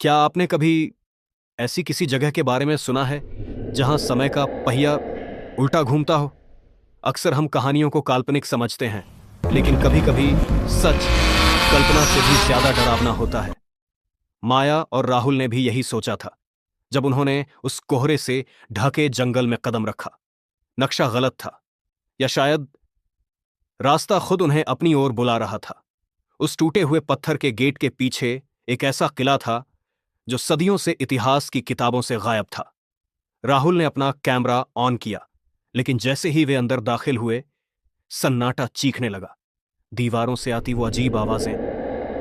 क्या आपने कभी ऐसी किसी जगह के बारे में सुना है जहां समय का पहिया उल्टा घूमता हो? अक्सर हम कहानियों को काल्पनिक समझते हैं, लेकिन कभी-कभी सच कल्पना से भी ज्यादा डरावना होता है। माया और राहुल ने भी यही सोचा था जब उन्होंने उस कोहरे से ढके जंगल में कदम रखा। नक्शा गलत था, या शायद रास्ता खुद उन्हें अपनी ओर बुला रहा था। उस टूटे हुए पत्थर के गेट के पीछे एक ऐसा किला था जो सदियों से इतिहास की किताबों से गायब था। राहुल ने अपना कैमरा ऑन किया, लेकिन जैसे ही वे अंदर दाखिल हुए, सन्नाटा चीखने लगा। दीवारों से आती वो अजीब आवाजें,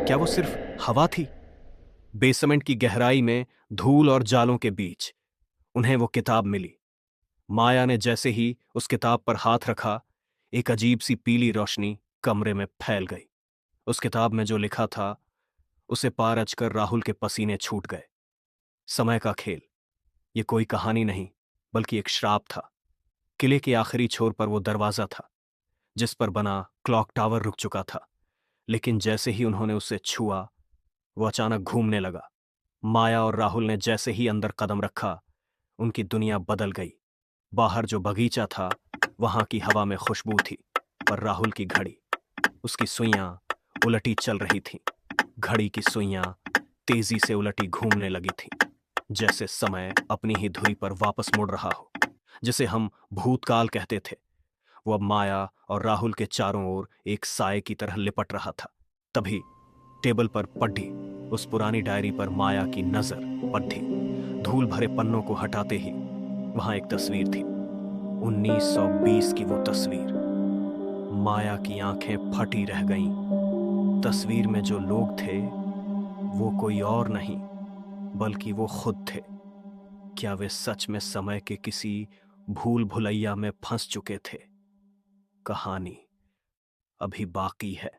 क्या वो सिर्फ हवा थी? बेसमेंट की गहराई में धूल और जालों के बीच उन्हें वो किताब मिली। माया ने जैसे ही उस किताब पर हाथ रखा, एक अजीब सी पीली रोशनी कमरे में फैल गई। उस किताब में जो लिखा था, उसे पार अचकर राहुल के पसीने छूट गए। समय का खेल। ये कोई कहानी नहीं, बल्कि एक श्राप था। किले के आखिरी छोर पर वो दरवाजा था जिस पर बना क्लॉक टावर रुक चुका था, लेकिन जैसे ही उन्होंने उसे छुआ, वो अचानक घूमने लगा। माया और राहुल ने जैसे ही अंदर कदम रखा, उनकी दुनिया बदल गई। बाहर जो बगीचा था, वहां की हवा में खुशबू थी, पर राहुल की घड़ी, उसकी सुइयां उलटी चल रही थीं। घड़ी की सुइयां तेजी से उलटी घूमने लगी थीं, जैसे समय अपनी ही धुरी पर वापस मुड़ रहा हो, जिसे हम भूतकाल कहते थे। वो अब माया और राहुल के चारों ओर एक साए की तरह लिपट रहा था। तभी टेबल पर पढ़ी उस पुरानी डायरी पर माया की नजर पढ़ी। धूल भरे पन्नों को हटाते ही वहां एक तस्वीर थी। 1920 की वो तस्वीर। माया की आंखें फटी रह गईं। तस्वीर में जो लोग थे, वो कोई और नहीं, बल्कि वो खुद थे। क्या वे सच में समय के किसी भूल भुलैया में फंस चुके थे? कहानी अभी बाकी है।